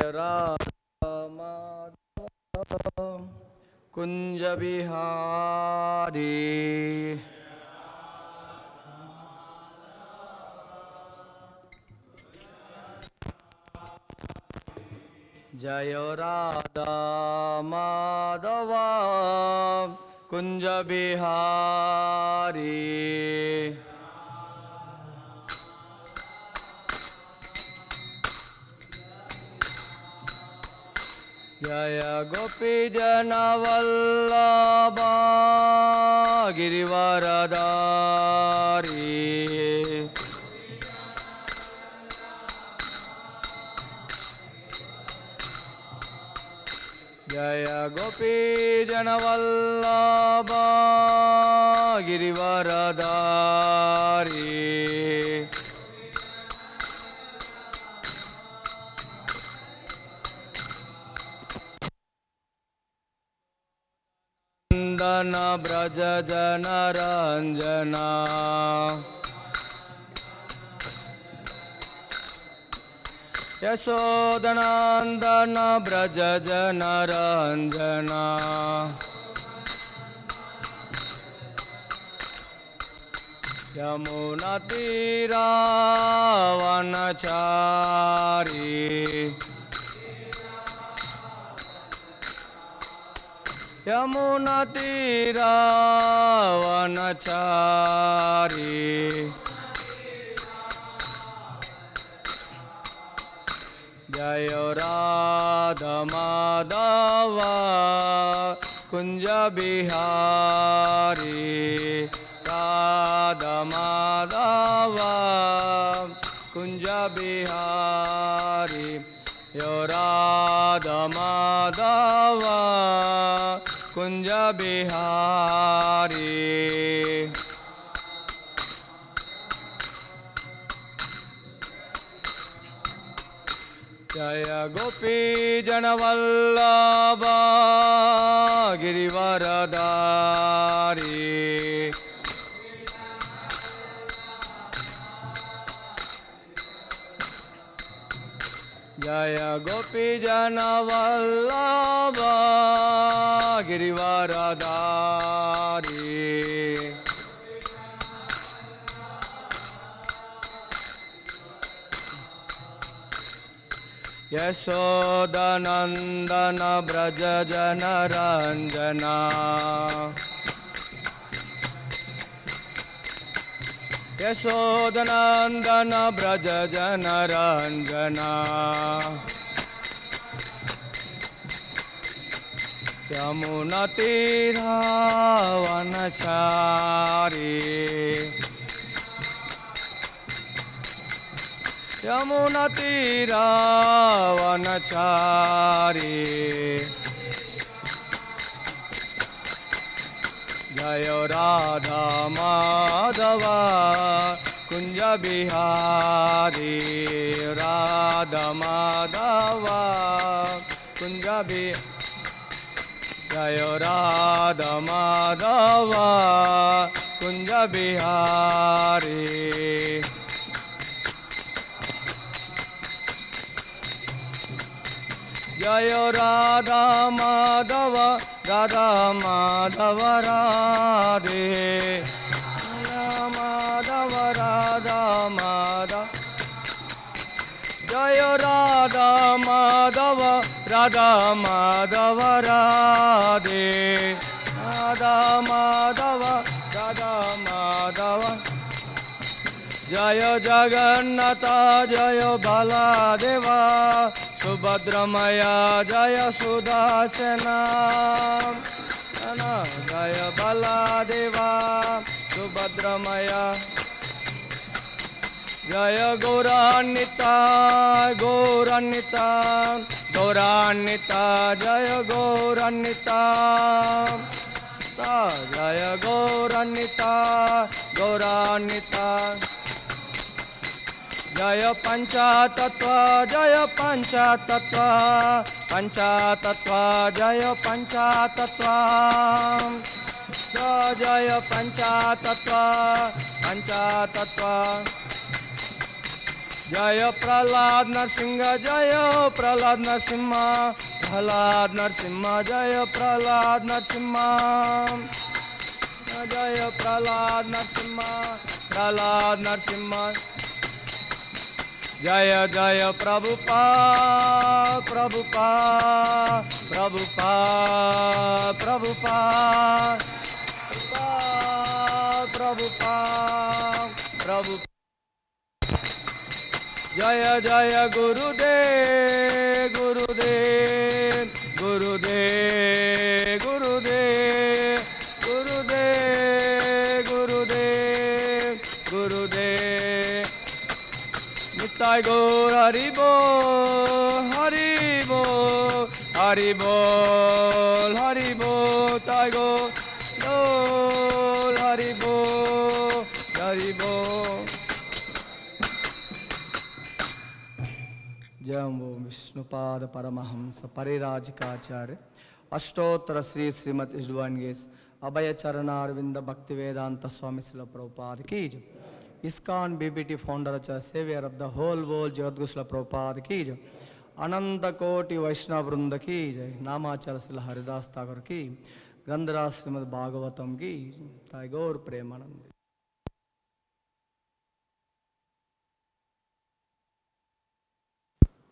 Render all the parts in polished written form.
Radha Madhava Kunja Bihari Jaya Radha Madhava Kunja Bihari Jaya Gopi Jana Vallabha Girivaradari Jaya Gopi Jana Vallabha Girivaradari Nandana Braja Jana Ranjana Yasodanandana Braja Jana Ranjana Yamuna Tira Vanachari Yamuna Tira Vanachari Jaya Radha Madhava Kunja Bihari Radha Madhava Kunja Bihari Yo Radha Madhava Kunja Bihari Jaya Gopi Jana Vallabha Girivaradari Jaya Gopi Jana Vallabha Girivaradari Yasodanandana Braja Jana Ranjana Yasodanandana Braja Jana Ranjana Yamuna Tira Vanachari Yamuna Tira Vanachari Jaya Radha Madhava Kunja Bihari Radha Madhava Kunja Bihari Jaya Radha Madhava Kunja Bihari Jaya Radha Madhava Radha Madhava Radhe Radha Madhava Radha Madhava Jaya Radha Madhava Radha Madhava Radhe Radha Madhava Radha Madhava Jaya Jagannatha Jaya Baladeva Subhadramaya Jaya Sudasena Jaya Baladeva Subhadramaya Jaya Gauranita Gauranita Gauranita Jaya Gauranita Jaya Gauranita Gauranita Jaya Panchatattva Jaya Panchatattva Panchatattva Jaya Panchatattva Jaya Panchatattva Panchatattva जय प्रहलाद नरसिंह जय प्रहलाद नरसिंह प्रहलाद नरसिंह जय प्रहलाद नरसिंह जय प्रहलाद नरसिंह प्रहलाद नरसिंह जय जय प्रभुपाद प्रभुपाद प्रभुपाद प्रभुपाद प्रभुपाद प्रभु जय जय गुरुदेव गुरुदेव गुरुदेव गुरुदेव गुरुदेव गुरुदेव गुरुदेव निताय गौर हरि बोल हरि बोल हरि बोल हरि बोल ताय गौर हरि बोल हरि बोल। जय विष्णुपाद परमहंस परिराजकाचार्य अष्टोत्तर श्री श्रीमद डिवाइन ग्रेस अभय चरणारविंद भक्ति वेदांत स्वामी श्रील प्रभुपाद की जय। ISKCON BBT founder savior of the whole world Jagadguru Śrīla Prabhupada की जय। अनंत कोटि वैष्णव वृंद की जय। नामाचार्य श्रील हरिदास ठाकुर की ग्रंथराज श्रीमद् भागवतम की जय। गौर प्रेमानंद।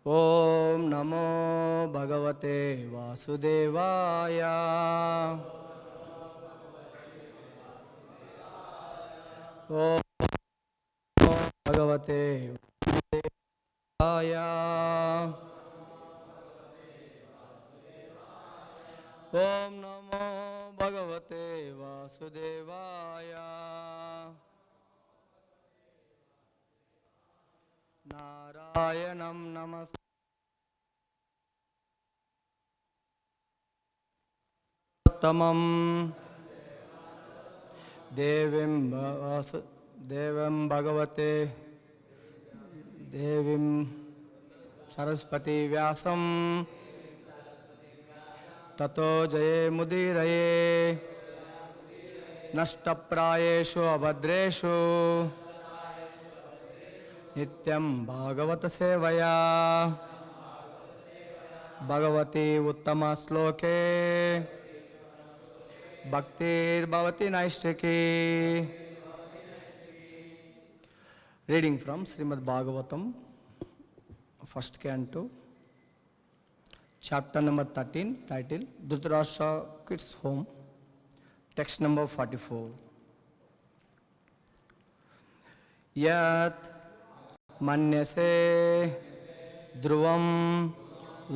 ओम नमो भगवते वासुदेवाय। ओम भगवते वासुदेवाय। ओम नमो भगवते वासुदेवाय। नारायणं नमस्तमं देवीं भगवते देवीं सरस्वती व्यासं ततो जये मुदीरये नष्टप्रायेषु अभद्रेषु नित्यं भागवत सेवया भगवती उत्तम श्लोके भक्तिर्भवति नैष्ठिकी। Reading from Śrīmad-Bhāgavatam, first canto, chapter number 13, title Dhritarashtra Quits Home, text number 44. Yat मन्यसे ध्रुवं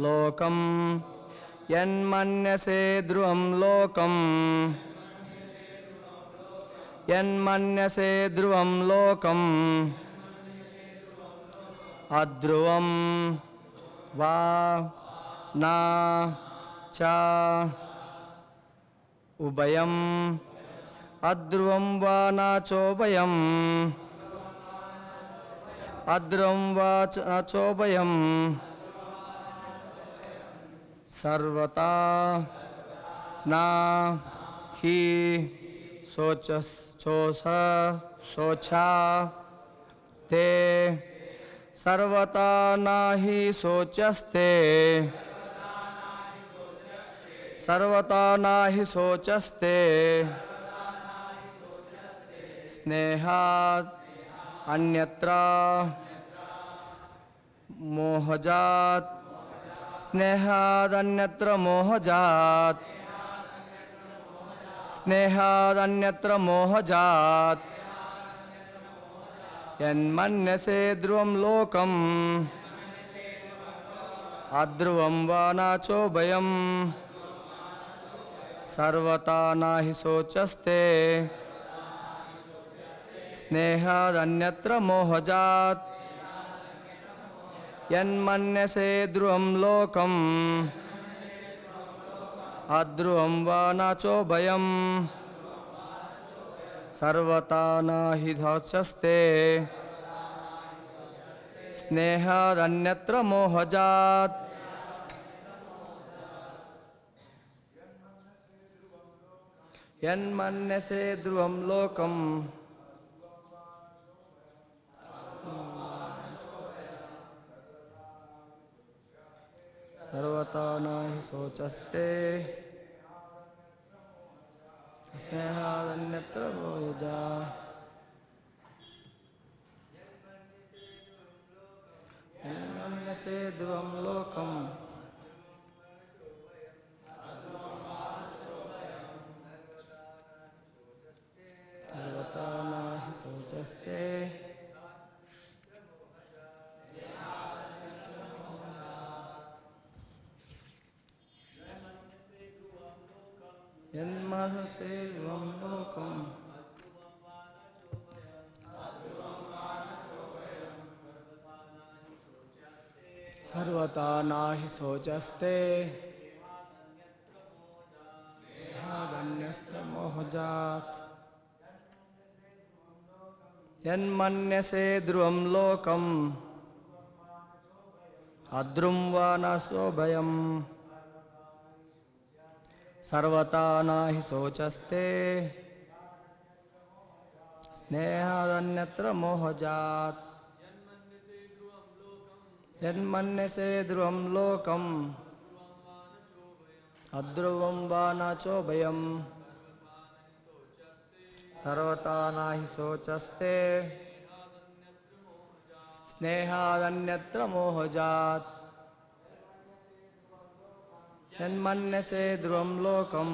लोकं यन्मन्यसे ध्रुवं लोकं यन्मन्यसे ध्रुवं लोकम् अध्रुवं वा न च उभयम् अध्रुवं वा न चोभयम् अध्रुवं वा चोभयम् सर्वथा न हि शोचा ते सर्वथा न हि शोचस्ते सर्वथा न हि शोचस्ते स्नेहात् अन्यत्र मोहजात् स्नेहादन्यत्र मोहजात् स्नेहादन्यत्र मोहजात् यन्मन्यसे ध्रुवं लोकम् अध्रुवं वा न चोभयम् सर्वथा न हि शोचस्ते स्नेहादन्यत्र मोहजात् यन्मन्यसे ध्रुवं लोकम् अध्रुवं वा न चोभयम् सर्वथा न हि शोचस्ते स्नेहादन्यत्र मोहजात् यन्मन्यसे ध्रुवं लोकम् sarvata nahi sochaste snehadanyatra moja Manyase dhruvam lokam sarvata nahi sochaste Yanmahase dhruvam lokam sarvata nahi sochaste hadanyastra mohajat Yanmanyase dhruvam lokam adrum vana sobhayam sarvata nahi sochaste snehadanyatra mohajat Yanmanyase dhruvam lokam adruvam vana chobhayam sarvata nahi sochaste snehadanyatra mohajat Yanmanyase dhruvam lokam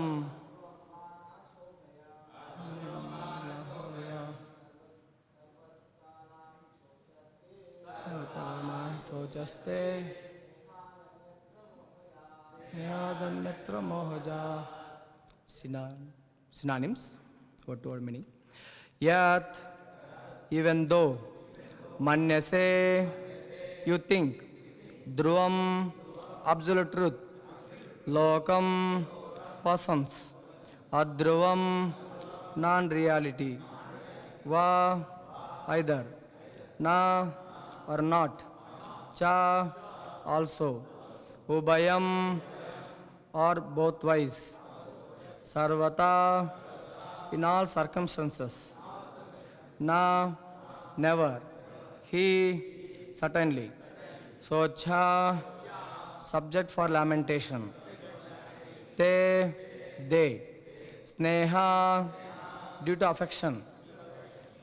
sarvata nahi sochaste snehadanyatra mohajat Synonyms, word meaning. Yat, even though, manyase, you think, dhruvam, absolute truth, lokam, persons, adhruvam, non-reality, va, either, na, or not, cha, also, ubhayam, or bothwise, sarvata, in all circumstances, na, never, he, certainly, socha, subject for lamentation, te, they, sneha, due to affection,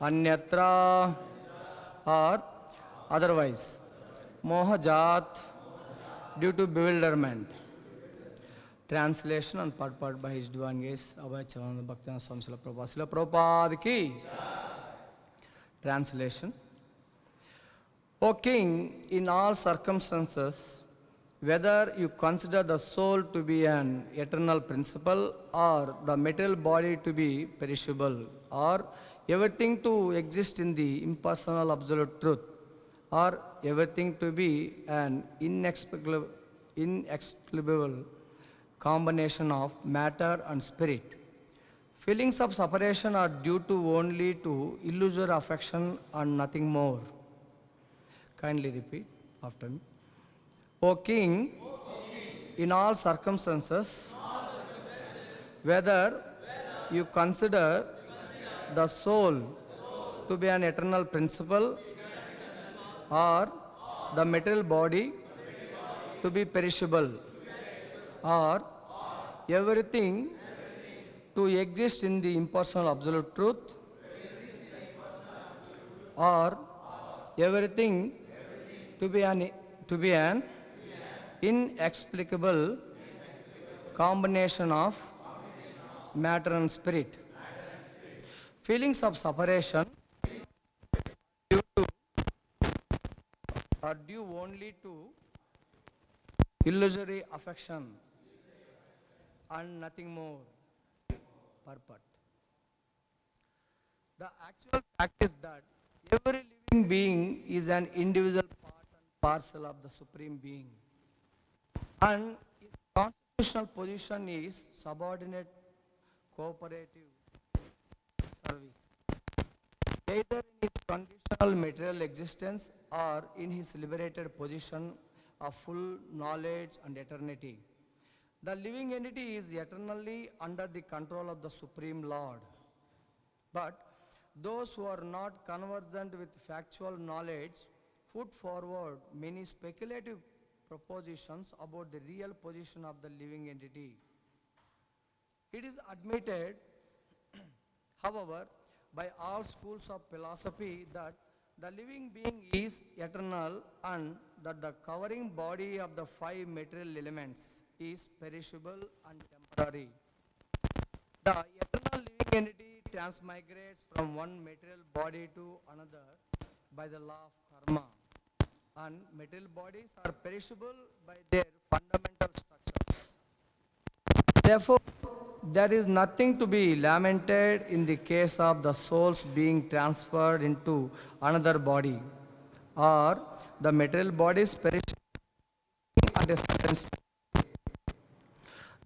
anyatra, or otherwise, mohajat, due to bewilderment. Translation and purport by His Divine Grace, Abhay Charananda Bhaktivinoda Swami Srila Prabhupada. Srila Prabhupada ki. Translation. O King, in all circumstances, whether you consider the soul to be an eternal principle or the material body to be perishable or everything to exist in the impersonal absolute truth or everything to be an inexplicable combination of matter and spirit. Feelings of separation are due to only to illusory affection and nothing more. Kindly repeat after me. O King, in all circumstances, whether you consider the soul to be an eternal principle or the material body to be perishable or everything to exist in the impersonal absolute truth or everything to be an inexplicable combination of matter and spirit. Feelings of separation are due only to illusory affection and nothing more. Purport. The actual fact is that every living being is an individual part and parcel of the Supreme Being, and his constitutional position is subordinate cooperative service, either in his conditional material existence or in his liberated position of full knowledge and eternity. The living entity is eternally under the control of the Supreme Lord. But those who are not conversant with factual knowledge put forward many speculative propositions about the real position of the living entity. It is admitted, however, by all schools of philosophy that the living being is eternal and that the covering body of the five material elements is perishable and temporary. The eternal living entity transmigrates from one material body to another by the law of karma, and material bodies are perishable by their fundamental structures. Therefore, there is nothing to be lamented in the case of the souls being transferred into another body, or the material bodies perishing at a certain stage.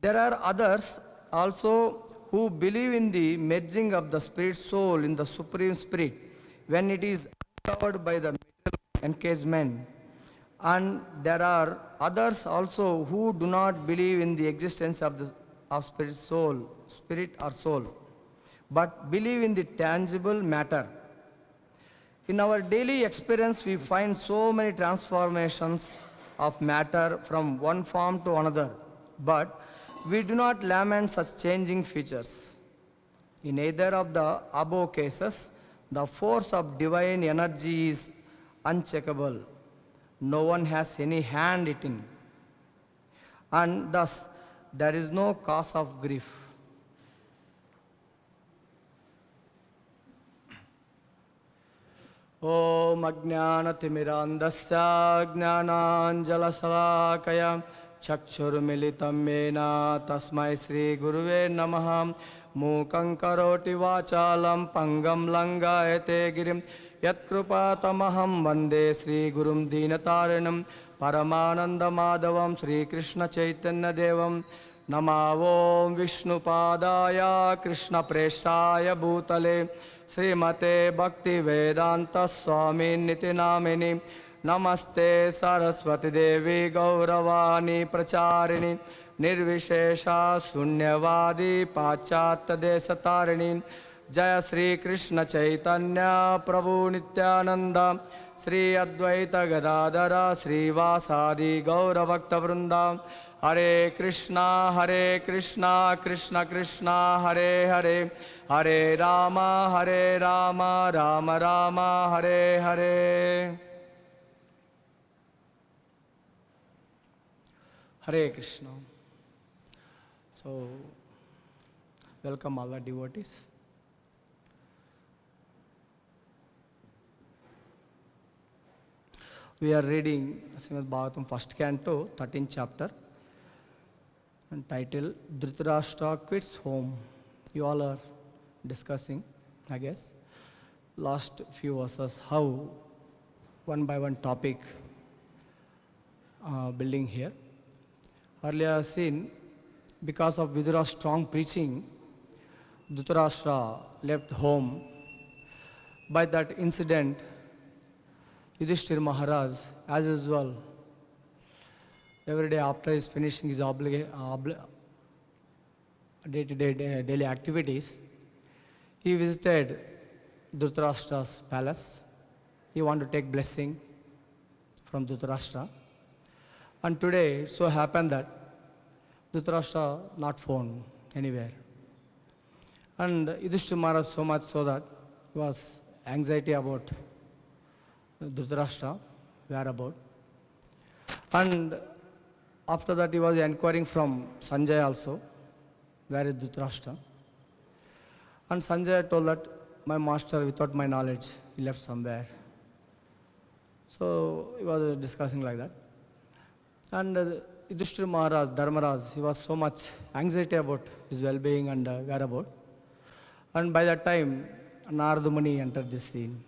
There are others also who believe in the merging of the spirit soul in the supreme spirit when it is uncovered by the material encasement. And there are others also who do not believe in the existence of spirit or soul, but believe in the tangible matter. In our daily experience, we find so many transformations of matter from one form to another, but we do not lament such changing features. In either of the above cases, the force of divine energy is uncheckable. No one has any hand in it, and thus there is no cause of grief. Om Ajnanatimirandasya Jnananjalasalakaya Chakshurumilitam Mena Tasmai Sri Guruve Namaha Mukhaṁ Karoti Vachalam Pangam Langayate Girim Yatkrupatamaham Vande Sri Gurum Dinatarinam Paramananda Madhavam Sri Krishna Chaitanya Devam Namavom Vishnupadaya Krishna Preshtaya Bhutale Srimate Bhakti Vedanta Swami Niti Namini Namaste Saraswati Devi Gauravani Pracharini Nirvishesha Sunyavadi Pachyata Desatarini Jaya Sri Krishna Chaitanya Prabhu Nityananda Sri Advaita Gadadara Sri Vasadi Gaura Bhakta Vrinda Hare Krishna Krishna Krishna Hare Hare Hare Rama Rama Rama Hare Hare. Hare Krishna. So, welcome all the devotees. We are reading Śrīmad-Bhāgavatam first canto, 13th chapter, and title Dhritarashtra quits home. You all are discussing, I guess, last few verses, how one by one topic building here. Earlier seen, because of Vidura's strong preaching, Dhritarashtra left home. By that incident, Yudhishthira Maharaj, as usual, every day after he's finishing his day-to-day daily activities, he visited Dhritarashtra's palace. He wanted to take blessing from Dhritarashtra. And today, it so happened that Dhritarashtra not found anywhere. And Yudhishthira Maharaj so much so that he was anxiety about Dhritarashtra, whereabout. And after that, he was inquiring from Sanjaya also, where is Dhritarashtra? And Sanjaya told that my master, without my knowledge, he left somewhere. So he was discussing like that. And Yudhishthira Maharaj, Dharmaraj, he was so much anxiety about his well-being and whereabout. And by that time, Narada Muni entered this scene.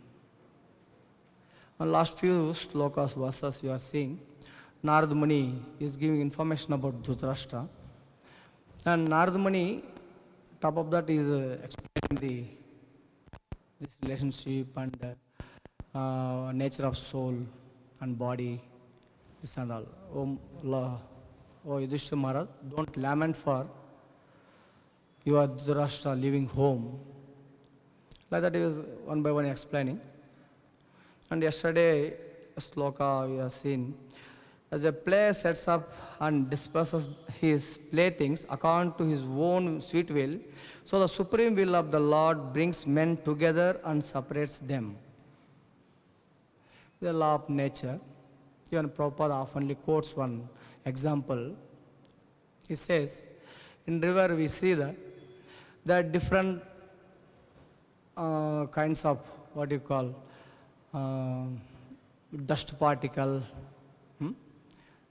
On last few slokas, verses you are seeing, Narada Muni is giving information about Dhritarashtra. And Narada Muni, top of that, is explaining this relationship and nature of soul and body, this and all. Oh Yudhishthira Maharaj, don't lament for your Dhritarashtra leaving home. Like that he was one by one explaining. And yesterday, sloka we have seen, As a player sets up and disperses his playthings according to his own sweet will, so the supreme will of the Lord brings men together and separates them. The law of nature. Even Prabhupada oftenly quotes one example. He says, in river we see that there are different kinds of what you call dust particle,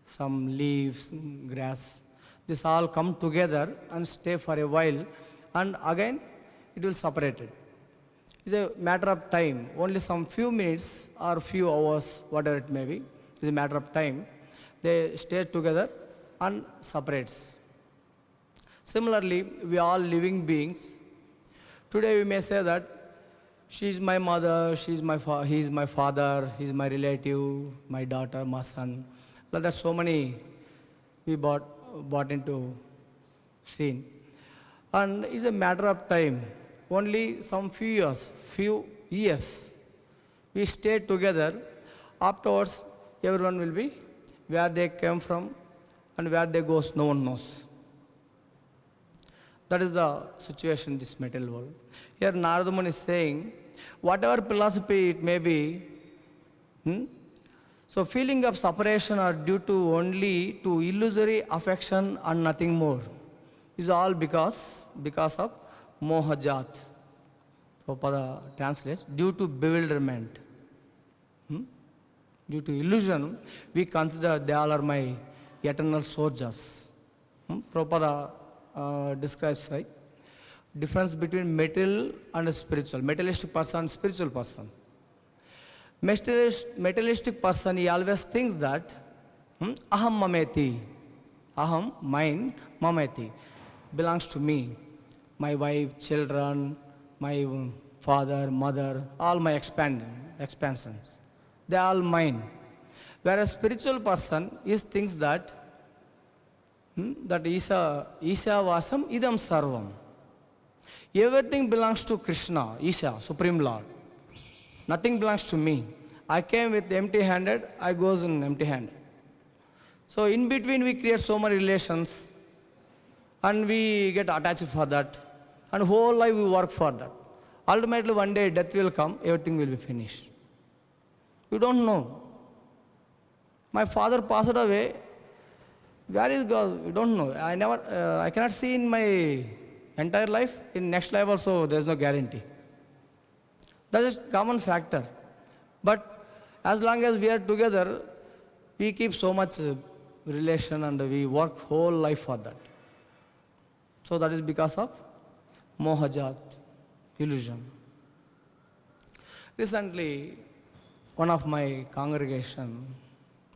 some leaves, grass. This all come together and stay for a while, and again it will separate it. It's a matter of time. Only some few minutes or few hours, whatever it may be, it's a matter of time. They stay together and separates. Similarly, we are all living beings. Today we may say that she is my mother, he is my father, he is my relative, my daughter, my son. Like that, so many we brought into scene. And it's a matter of time. Only some few years, we stay together. Afterwards, everyone will be where they came from and where they go, no one knows. That is the situation in this material world. Here Narada Muni is saying, whatever philosophy it may be, so feeling of separation are due to only to illusory affection and nothing more. Is all because of mohajat. Prabhupada translates, due to bewilderment. Due to illusion, we consider they all are my eternal soldiers. Prabhupada describes like difference between material and spiritual. Materialistic person, spiritual person. Materialistic person, he always thinks that aham mameti, aham, mine, mameti, belongs to me. My wife, children, my father, mother, all my expansions. They are all mine. Whereas spiritual person is thinks that that Isha Vasam idam sarvam. Everything belongs to Krishna, Isha, Supreme Lord. Nothing belongs to me. I came with empty-handed, I goes in empty-handed. So in between we create so many relations and we get attached for that. And whole life we work for that. Ultimately one day death will come, everything will be finished. You don't know. My father passed away. Where is God? You don't know. I cannot see in my entire life. In next life also, there is no guarantee. That is common factor. But as long as we are together, we keep so much relation and we work whole life for that. So that is because of mohajat, illusion. Recently, one of my congregation,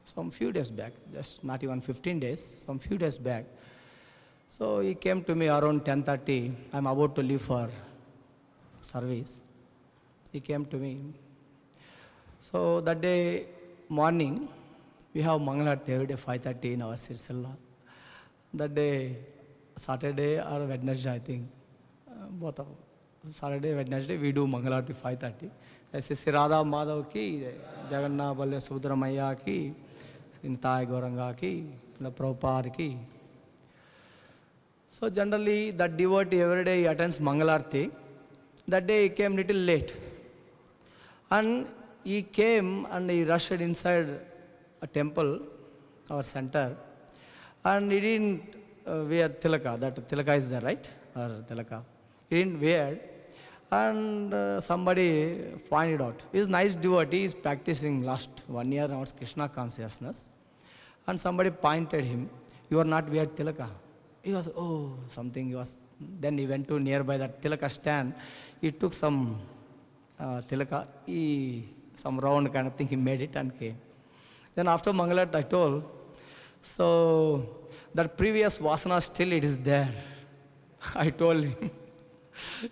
some few days back, just not even 15 days, some few days back, so he came to me around 10:30. I'm about to leave for service. He came to me. So that day morning, we have Mangalarti every day 5:30 in our Sirsilla. That day, Saturday or Wednesday, I think, both of Saturday, Wednesday, we do Mangalarti 5:30. ऐसे श्री राधा माधव की, जगन्नाथ बल्ले सुब्रमण्या की, निताय गौरंगा की, Prabhupada ki. So generally that devotee every day he attends Mangalarti. That day he came little late. And he came and he rushed inside a temple, our center, and he didn't wear tilaka. That tilaka is there, right? Or tilaka. He didn't wear. And somebody pointed out. He's nice devotee, he's practicing last 1 year now Krishna consciousness. And somebody pointed him, you are not wear tilaka. He was, oh, something he was. Then he went to nearby that tilaka stand. He took some tilaka, some round kind of thing, he made it and came. Then after Mangalat, I told, so that previous vasana still it is there. I told him.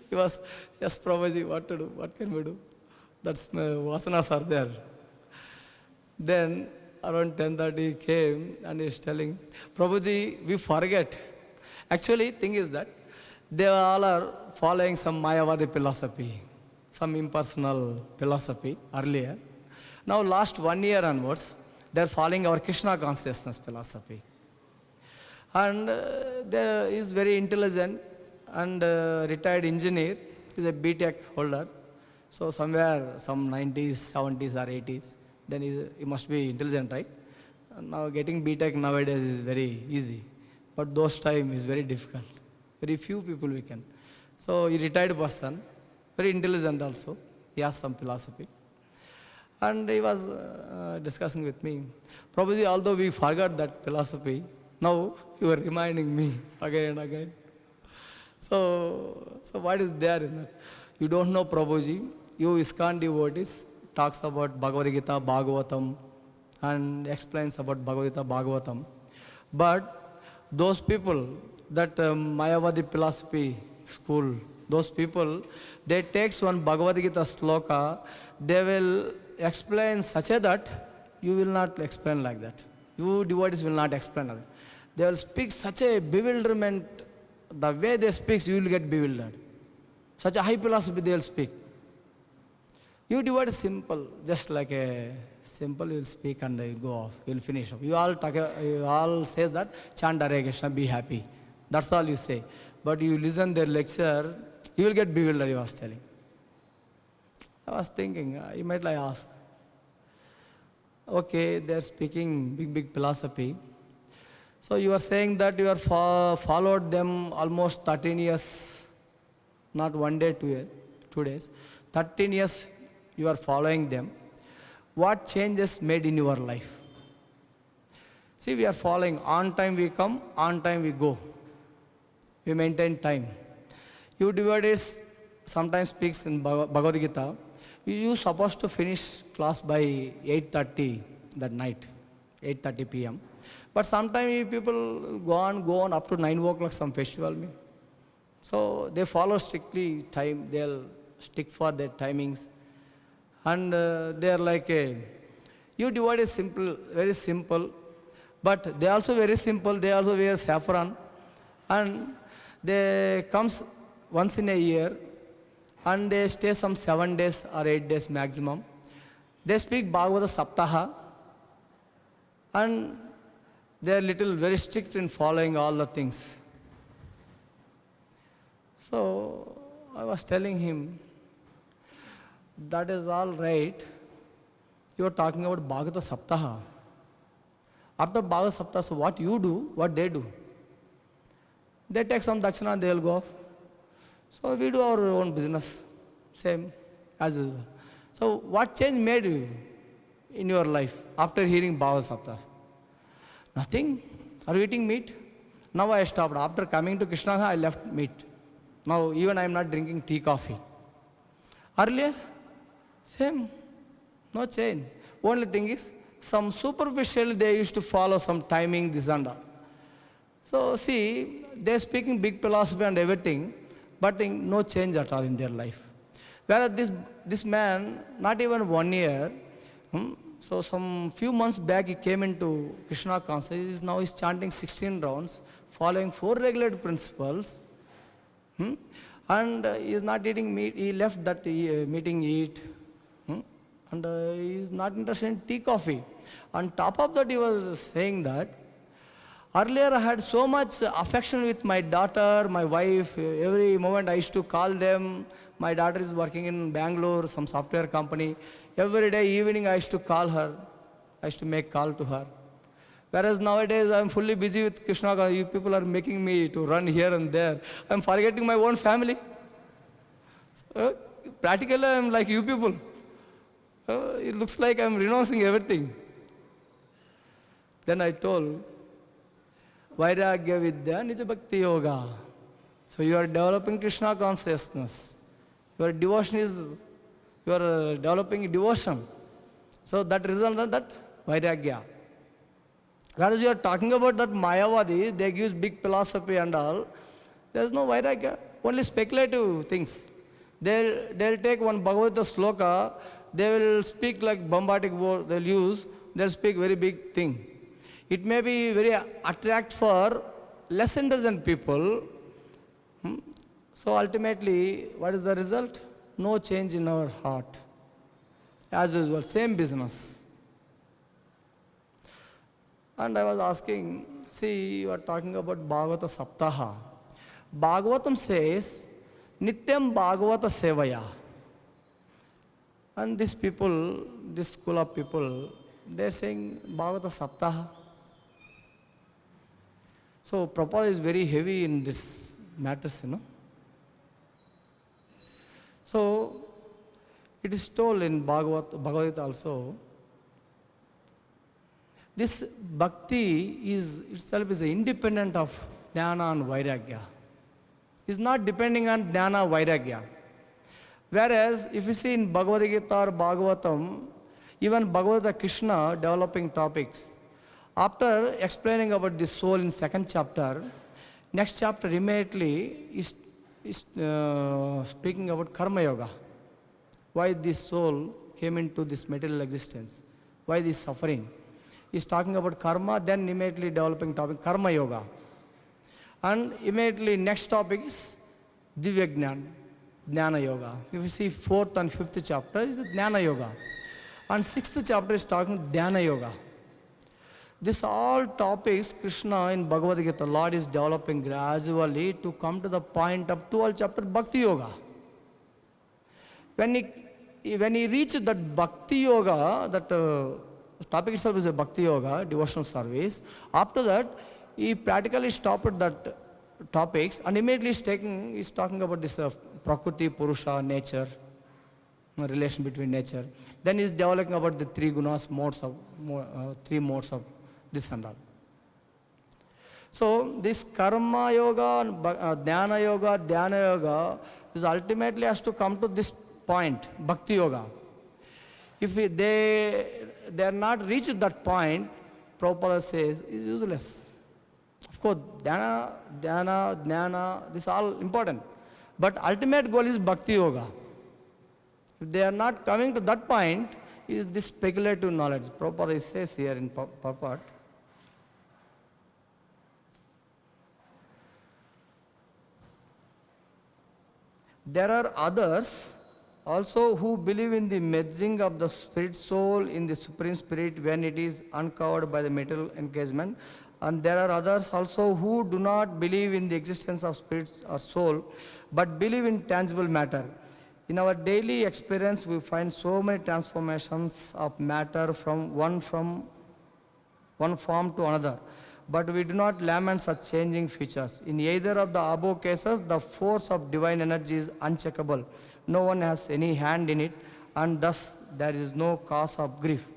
He was, yes, Prabhuji, what to do? What can we do? That's vasanas are there. Then around 10:30 he came and he is telling, Prabhuji, we forget. Actually, thing is that they all are following some Mayavadi philosophy, some impersonal philosophy earlier. Now last 1 year onwards, They are following our Krishna consciousness philosophy. And they is very intelligent and retired engineer. He is a B.Tech holder. So somewhere, some 90s, 70s or 80s, then he must be intelligent, right? And now getting B.Tech nowadays is very easy. But those time is very difficult. Very few people we can. So he retired person, very intelligent also. He has some philosophy. And he was discussing with me, Prabhuji, although we forgot that philosophy, now you are reminding me again and again. So what is there in that? You don't know, Prabhuji, you ISKCON devotees talks about Bhagavad Gita, Bhagavatam, and explains about Bhagavad Gita, Bhagavatam. But those people, that Mayavadi philosophy school, those people, they takes one Bhagavad Gita sloka, they will explain such a that you will not explain like that. You devotees will not explain like that. They will speak such a bewilderment, the way they speak, you will get bewildered. Such a high philosophy they will speak. You devotees simple, just like a simple, you will speak and you go off, you will finish off. You all says that, chant Hare Krishna, be happy. That's all you say. But you listen their lecture, you will get bewildered, he was telling. I was thinking, you might like ask, okay, they are speaking big philosophy. So you are saying that you have followed them almost 13 years, not 1 day, 2 days. 13 years you are following them. What changes made in your life? See, we are following, on time we come, on time we go. We maintain time. You devotees sometimes speaks in Bhagavad Gita. You supposed to finish class by 8:30 that night, 8:30 p.m. But sometimes people go on up to 9 o'clock some festival. So they follow strictly time. They'll stick for their timings. And they're like, you devotees simple, very simple. But they also very simple. They also wear saffron. And they comes once in a year and they stay some 7 days or 8 days maximum. They speak Bhagavata Saptaha and they are little very strict in following all the things. So I was telling him, that is all right. You are talking about Bhagavata Saptaha. After Bhagavata Saptaha, so what you do, what they do? They take some dakshina, they will go off. So we do our own business, same as usual. So what change made you in your life after hearing Bhagavad Saptaha? Nothing. Are you eating meat? Now I stopped. After coming to Krishna, I left meat. Now even I am not drinking tea, coffee. Earlier, same. No change. Only thing is, some superficially they used to follow some timing, this and that. So see, they are speaking big philosophy and everything, but no change at all in their life. Whereas this man, not even 1 year, so some few months back he came into Krishna consciousness. Now he's chanting 16 rounds, following 4 regulated principles, and he is not eating meat. He left that meeting eat, and he is not interested in tea, coffee. On top of that, he was saying that earlier I had so much affection with my daughter, my wife. Every moment I used to call them. My daughter is working in Bangalore, some software company. Every day evening I used to call her. I used to make call to her. Whereas nowadays I am fully busy with Krishna. You people are making me to run here and there. I am forgetting my own family. So, practically I am like you people. It looks like I am renouncing everything. Then I told, Vairagya Vidya Nija Bhakti Yoga. So you are developing Krishna consciousness. Your devotion is, you are developing devotion. So that result is that Vairagya. Whereas you are talking about that Mayavadi, they use big philosophy and all. There is no Vairagya, only speculative things. They'll take one Bhagavata sloka, they will speak like bombastic word, they'll speak very big thing. It may be very attract for less intelligent people. So ultimately, what is the result? No change in our heart. As usual, same business. And I was asking, see, you are talking about Bhagavata Saptaha. Bhagavatam says, Nityam Bhagavata Sevaya. And these people, this school of people, they are saying Bhagavata Saptaha. So Prabhupada is very heavy in this matters, So it is told in Bhagavad also, this bhakti is itself is independent of jnana and vairagya. It's not depending on jnana vairagya. Whereas if you see in Bhagavad Gita or Bhagavatam, even Bhagavata Krishna developing topics, after explaining about the soul in second chapter, next chapter immediately is speaking about karma yoga. Why this soul came into this material existence? Why this suffering? He's talking about karma, then immediately developing topic karma yoga. And immediately next topic is Divya Jnana, Jnana Yoga. If you see fourth and fifth chapter is Jnana Yoga. And sixth chapter is talking Dhyana Yoga. This all topics Krishna in Bhagavad Gita, Lord is developing gradually to come to the point of 12th chapter Bhakti Yoga. When he reached that Bhakti Yoga, that topic itself is a Bhakti Yoga, devotional service. After that, he practically stopped that topics and immediately is talking about this Prakriti, Purusha, nature, relation between nature. Then he's developing about the three gunas, three modes of this and all. So this Karma Yoga, Dhyana Yoga is ultimately has to come to this point, Bhakti Yoga. If they are not reached that point, Prabhupada says, is useless. Of course, Jnana, this is all important. But ultimate goal is Bhakti Yoga. If they are not coming to that point, is this speculative knowledge. Prabhupada says here in purport, there are others also who believe in the merging of the spirit soul in the Supreme Spirit when it is uncovered by the material engagement. And there are others also who do not believe in the existence of spirit or soul, but believe in tangible matter. In our daily experience, we find so many transformations of matter from one form to another. But we do not lament such changing features. In either of the above cases, the force of divine energy is uncheckable. No one has any hand in it, and thus there is no cause of grief.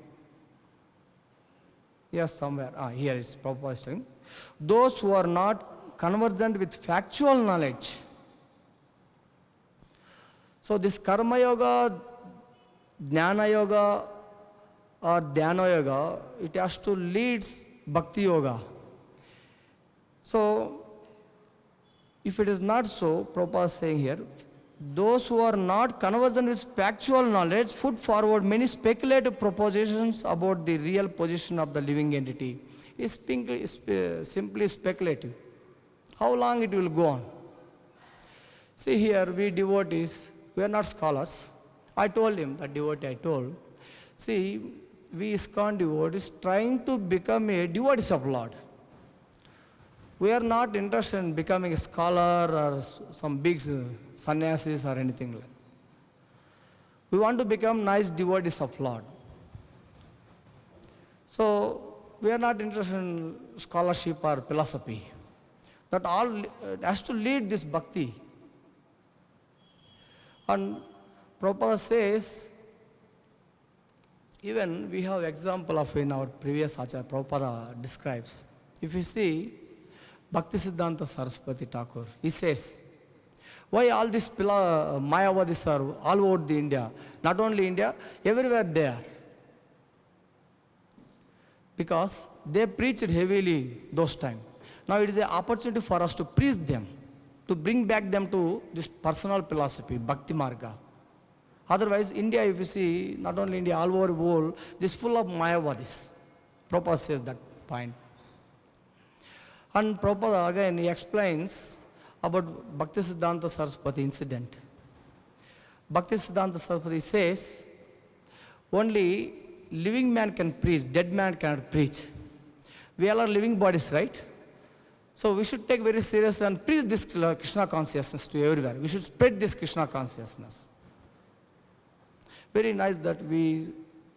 Yes, somewhere. Here is Prabhupada telling. Those who are not conversant with factual knowledge. So this Karma Yoga, Jnana Yoga, or Dhyana Yoga, it has to lead Bhakti Yoga. So, if it is not so, Prabhupada is saying here, those who are not conversant with factual knowledge put forward many speculative propositions about the real position of the living entity. It's simply speculative. How long it will go on? See here, we devotees, we are not scholars. I told him, that devotee I told, see, we ISKCON devotees trying to become a devotees of Lord. We are not interested in becoming a scholar or some big sannyasis or anything like that. We want to become nice devotees of Lord. So, we are not interested in scholarship or philosophy. That all has to lead this bhakti. And Prabhupada says, even we have example of in our previous Acharya, Prabhupada describes. If you see, Bhakti Siddhanta Saraswati Thakur, he says, why all these Mayavadis are all over the India? Not only India, everywhere they are. Because they preached heavily those times. Now it is an opportunity for us to preach them, to bring back them to this personal philosophy, Bhakti Marga. Otherwise, India, if you see, not only India, all over the world, this is full of Mayavadis. Prabhupada says that point. And Prabhupada again, he explains about Bhakti Siddhanta Saraswati incident. Bhakti Siddhanta Saraswati says, only living man can preach, dead man cannot preach. We all are living bodies, right? So we should take very serious and preach this Krishna consciousness to everywhere. We should spread this Krishna consciousness. Very nice that we,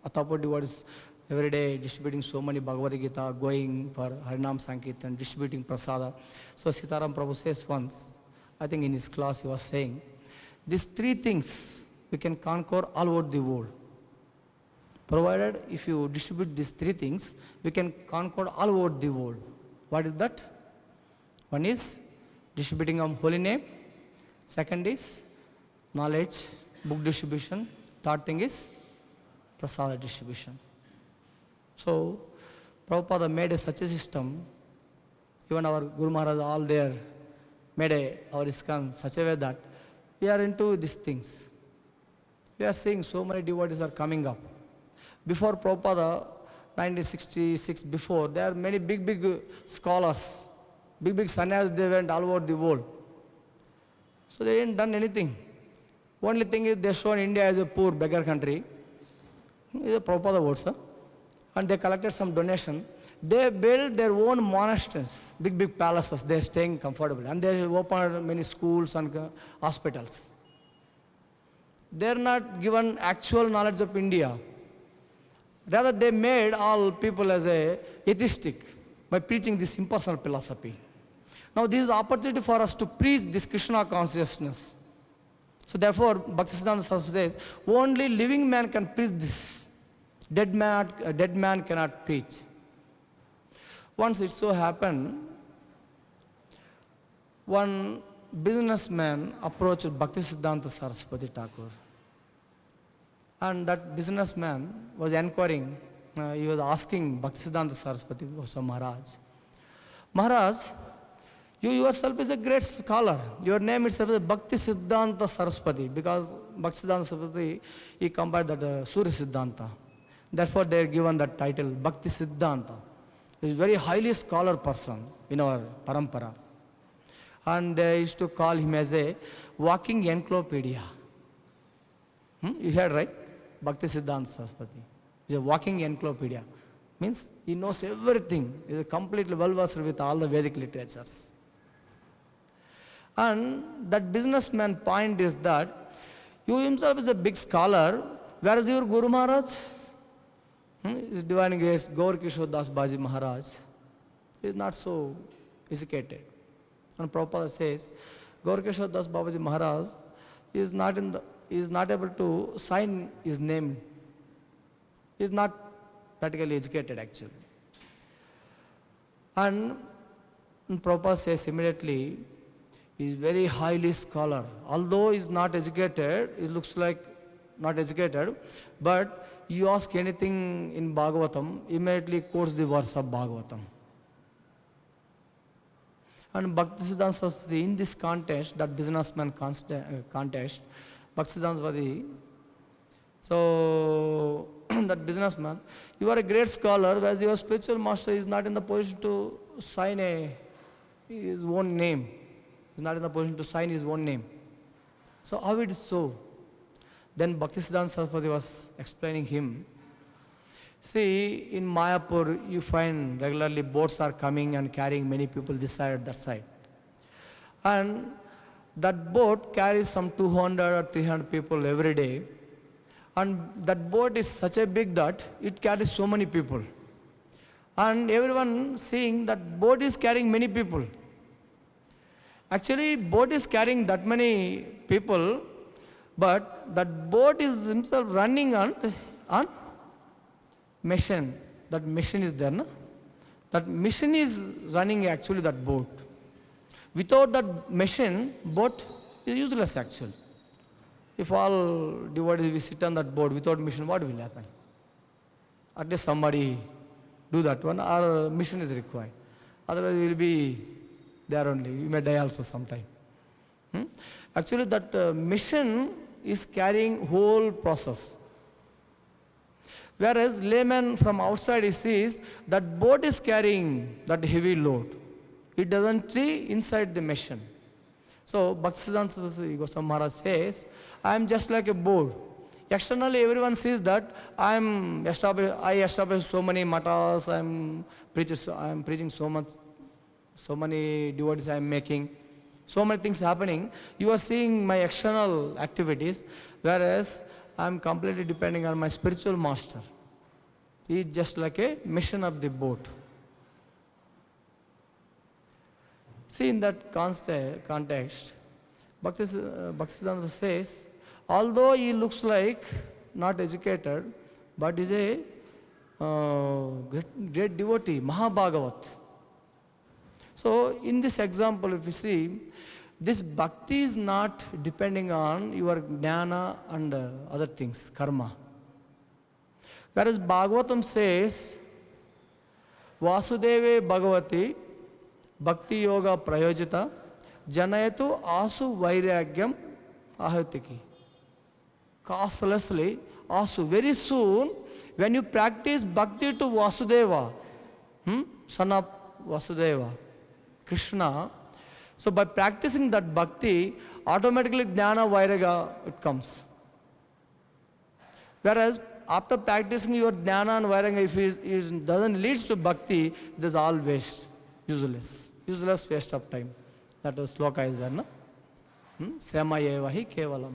Athapo devotees, every day distributing so many Bhagavad Gita, going for Harinam Sankirtan, distributing prasada. So Sitaram Prabhu says once, I think in his class he was saying, these three things we can conquer all over the world. Provided if you distribute these three things, we can conquer all over the world. What is that? One is distributing of holy name. Second is knowledge, book distribution. Third thing is prasada distribution. So Prabhupada made such a system. Even our Guru Maharaj all there made our ISKCON such a way that we are into these things. We are seeing so many devotees are coming up. Before Prabhupada, 1966, before, there are many big scholars, big sannyasis, they went all over the world. So they didn't done anything. Only thing is they shown India as a poor beggar country. These are Prabhupada words, huh? And they collected some donation. They built their own monasteries, big palaces. They are staying comfortable. And they opened many schools and hospitals. They are not given actual knowledge of India. Rather, they made all people as a atheistic by preaching this impersonal philosophy. Now, this is an opportunity for us to preach this Krishna consciousness. So therefore, Bhaktisiddhanta Saraswati says, only living man can preach this. Dead man cannot preach. Once it so happened, one businessman approached Bhaktisiddhanta Saraswati Thakur. And that businessman was inquiring, he was asking Bhaktisiddhanta Saraswati Goswami Maharaj, Maharaj, you yourself is a great scholar. Your name itself is Bhaktisiddhanta Saraswati, because Bhaktisiddhanta Saraswati, he compared that Surya Siddhanta. Therefore, they are given that title, Bhaktisiddhanta. He is a very highly scholar person in our parampara. And they used to call him as a walking encyclopedia. You heard, right? Bhaktisiddhanta Saraswati. He is a walking encyclopedia. Means he knows everything. He is completely well-versed with all the Vedic literatures. And that businessman point is that you himself is a big scholar. Where is your Guru Maharaj? His Divine Grace, Gaur Kishore Das Baji Maharaj. He is not so educated. And Prabhupada says, Gaur Kishore Das Babaji Maharaj is not able to sign his name. He is not practically educated actually. And Prabhupada says immediately, he is very highly scholar. Although he is not educated, he looks like not educated, but you ask anything in Bhagavatam, immediately quotes the verse of Bhagavatam. And Bhaktisiddhanta Saraswati, in this context, that businessman context, Bhaktisiddhanta Saraswati, so that businessman, you are a great scholar, whereas your spiritual master is not in the position to sign his own name. He is not in the position to sign his own name. So how it is so? Then Bhaktisiddhanta Saraswati was explaining him. See, in Mayapur, you find regularly boats are coming and carrying many people this side and that side. And that boat carries some 200 or 300 people every day. And that boat is such a big that it carries so many people. And everyone seeing that boat is carrying many people. Actually, boat is carrying that many people, but that boat is himself running on machine. That machine is there, no? That machine is running actually that boat. Without that machine, boat is useless actually. If all devotees we sit on that boat without mission, what will happen? At least somebody do that one, our mission is required. Otherwise we will be there only. We may die also sometime. Actually that mission is carrying whole process. Whereas layman from outside he sees that boat is carrying that heavy load. It doesn't see inside the mission. So Bhaktisiddhanta Goswami Maharaj says, I am just like a boat. Externally, everyone sees that I established so many matas, I'm preaching so many devotees I'm making, so many things happening. You are seeing my external activities, whereas I'm completely depending on my spiritual master. He is just like a mission of the boat. See, in that context, Bhaktisiddhanta says, although he looks like not educated, but is a great devotee, Mahabhagavat. So, in this example, if you see, this bhakti is not depending on your jnana and other things, karma. Whereas Bhagavatam says, Vasudeve Bhagavati Bhakti Yoga Prayojita Janayatu Asu Vairagyam Ahutiki. Causelessly, Asu. Very soon, when you practice bhakti to Vasudeva, son of Vasudeva, Krishna, so by practicing that bhakti, automatically jnana vairaga it comes. Whereas after practicing your jnana and vairaga, if it doesn't lead to bhakti, it is all waste, useless waste of time. That was sloka is there, no? Srama eva hi kevalam.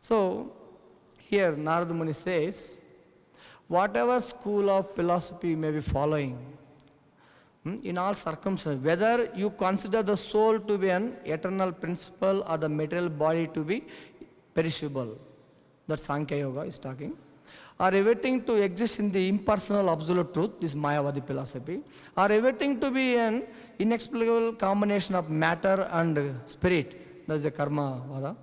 So here Narada Muni says, whatever school of philosophy you may be following, in all circumstances, whether you consider the soul to be an eternal principle or the material body to be perishable, that Sankhya Yoga is talking, or everything to exist in the impersonal absolute truth, this Mayavadi philosophy, or everything to be an inexplicable combination of matter and spirit, that is the Karma Vada.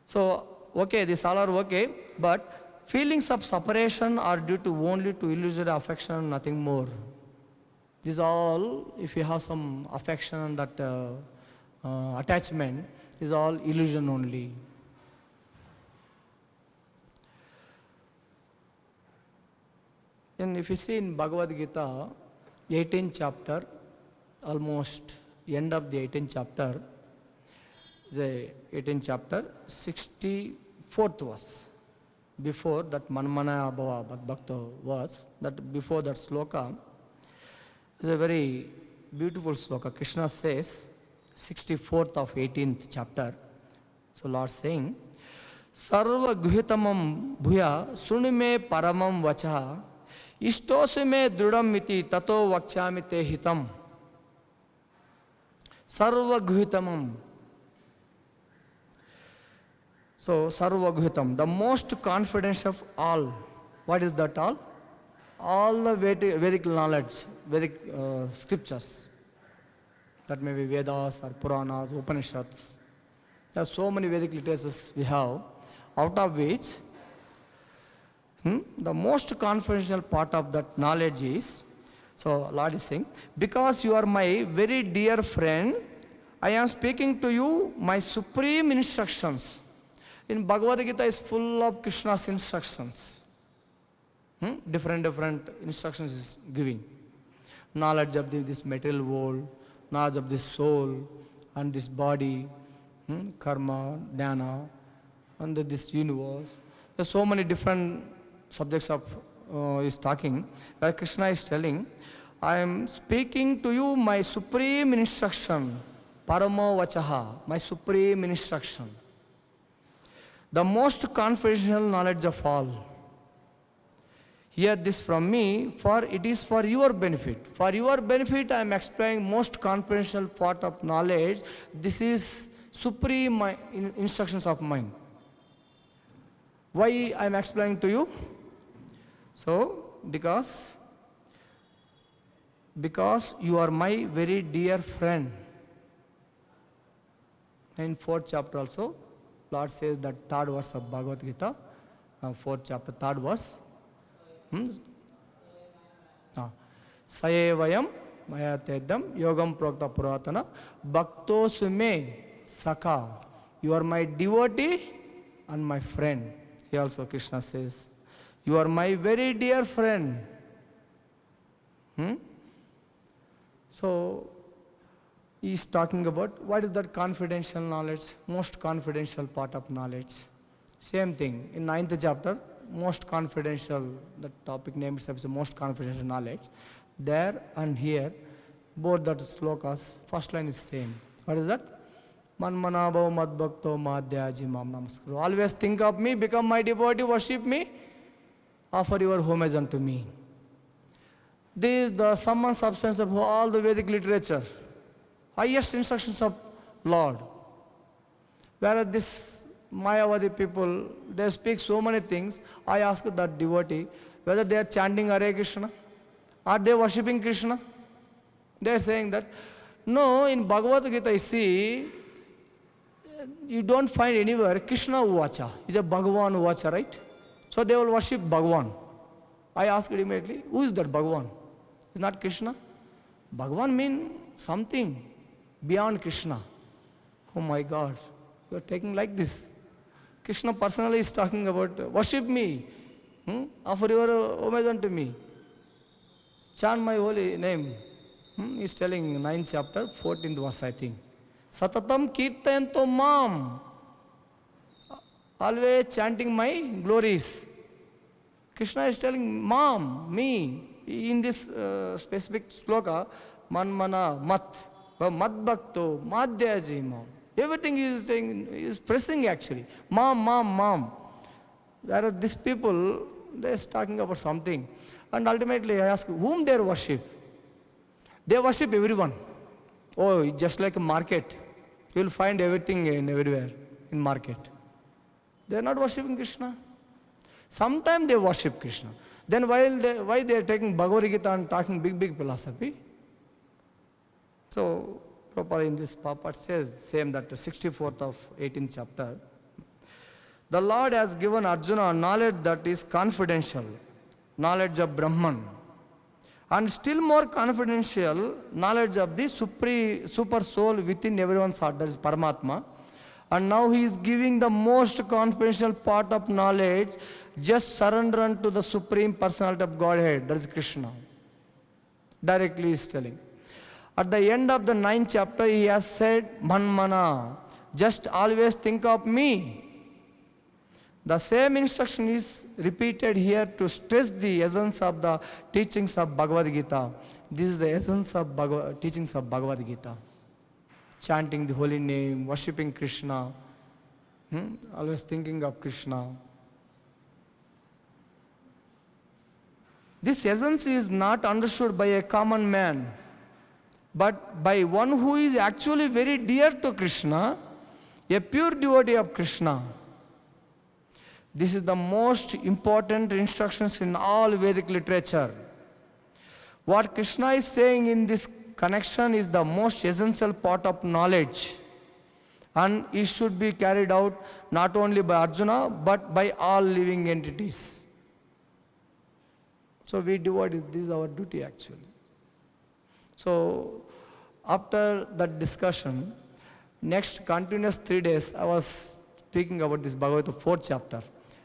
So, okay, these all are okay, but feelings of separation are due to only to illusory affection, nothing more. These all, if you have some affection, that attachment, is all illusion only. And if you see in Bhagavad Gita, 18th chapter, almost end of the 18th chapter, the 18th chapter, 64th verse. Before that Manmana Bhava Bhakta was, that before that sloka, is a very beautiful sloka. Krishna says, 64th of 18th chapter. So Lord saying, Sarva guhitamam bhuya sunime paramam vacha istosime drudam miti tato vakchami te hitam. Sarva guhitamam. So, Sarva Guhitam, the most confidential of all. What is that all? All the Vedic knowledge, Vedic scriptures. That may be Vedas or Puranas, Upanishads. There are so many Vedic literatures we have, out of which the most confidential part of that knowledge is, so Lord is saying, because you are my very dear friend, I am speaking to you my supreme instructions. In Bhagavad Gita is full of Krishna's instructions. Different instructions is giving. Knowledge of this material world, knowledge of this soul and this body, karma, jnana, and this universe. There are so many different subjects of is talking. Where Krishna is telling, I am speaking to you my supreme instruction, paramo vachaha, my supreme instruction. The most confidential knowledge of all. Hear this from me, for it is for your benefit. For your benefit, I am explaining most confidential part of knowledge. This is supreme instructions of mine. Why I am explaining to you? So, because you are my very dear friend. In 4th chapter also, Lord says that 3rd verse of Bhagavad Gita, 4th chapter, 3rd verse. Sayevayam maya teddam yogam prokta puratana bhaktosume sakha. You are my devotee and my friend. Here also Krishna says, you are my very dear friend. So, he is talking about what is that confidential knowledge, most confidential part of knowledge. Same thing, in 9th chapter, most confidential, the topic name itself is the most confidential knowledge. There and here, both that slokas, first line is same. What is that? Manmanabhav madbhakto madhyaji mam namaskaru. Always think of me, become my devotee, worship me, offer your homage unto me. This is the sum and substance of all the Vedic literature. Highest instructions of Lord. Whereas this Mayavadi people, they speak so many things. I ask that devotee whether they are chanting Hare Krishna. Are they worshipping Krishna? They are saying that, no, in Bhagavad Gita, you see, you don't find anywhere Krishna Uvacha. It's a Bhagavan Uvacha, right? So they will worship Bhagavan. I asked immediately, who is that Bhagavan? It's not Krishna. Bhagavan means something beyond Krishna. Oh my God, you are taking like this. Krishna personally is talking about, worship me, offer your homage unto me, chant my holy name. He's telling 9th chapter, 14th verse, I think. Satatam kirtayanto mam. Always chanting my glories. Krishna is telling, mam, me. In this specific sloka, manmana, mat, madbhakto, madhyaji, mam. Everything is saying, is pressing actually. Mam. Whereas these people, they are talking about something. And ultimately I ask, whom they worship? They worship everyone. Oh, it's just like a market. You will find everything in everywhere in market. They are not worshipping Krishna. Sometimes they worship Krishna. Then why they are taking Bhagavad Gita and talking big philosophy? So, Prabhupada in this part says, same that 64th of 18th chapter, the Lord has given Arjuna knowledge that is confidential, knowledge of Brahman, and still more confidential knowledge of the super soul within everyone's heart, that is Paramatma. And now he is giving the most confidential part of knowledge, just surrender unto the Supreme Personality of Godhead, that is Krishna. Directly he is telling. At the end of the 9th chapter, he has said, Manmana, just always think of me. The same instruction is repeated here to stress the essence of the teachings of Bhagavad Gita. This is the essence of teachings of Bhagavad Gita. Chanting the holy name, worshipping Krishna, always thinking of Krishna. This essence is not understood by a common man, but by one who is actually very dear to Krishna, a pure devotee of Krishna. This is the most important instructions in all Vedic literature. What Krishna is saying in this connection is the most essential part of knowledge, and it should be carried out not only by Arjuna but by all living entities. So we devote, this is our duty actually. So after that discussion, next continuous 3 days I was speaking about this Bhagavatam 4th chapter.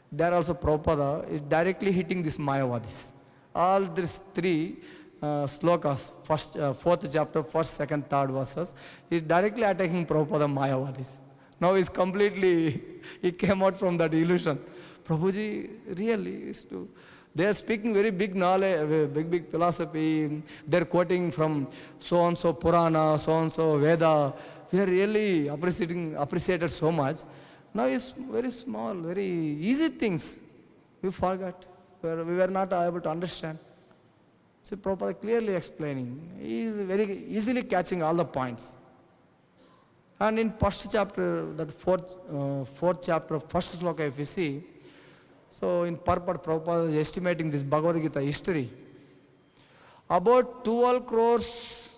There also Prabhupada is directly hitting this Mayavadis. All these 3 slokas, 4th chapter, 1st, 2nd, 3rd verses, is directly attacking Prabhupada Mayavadis. Now he's completely, he came out from that illusion. Prabhuji really is to, they are speaking very big knowledge, big philosophy. They're quoting from so-and-so Purana, so-and-so Veda. We are really appreciated so much. Now it's very small, very easy things. We forgot. We were not able to understand. So Prabhupada clearly explaining. He is very easily catching all the points. And in first chapter, that fourth chapter of first sloka, if you see, so in purport, Prabhupada is estimating this Bhagavad Gita history. About 12 crores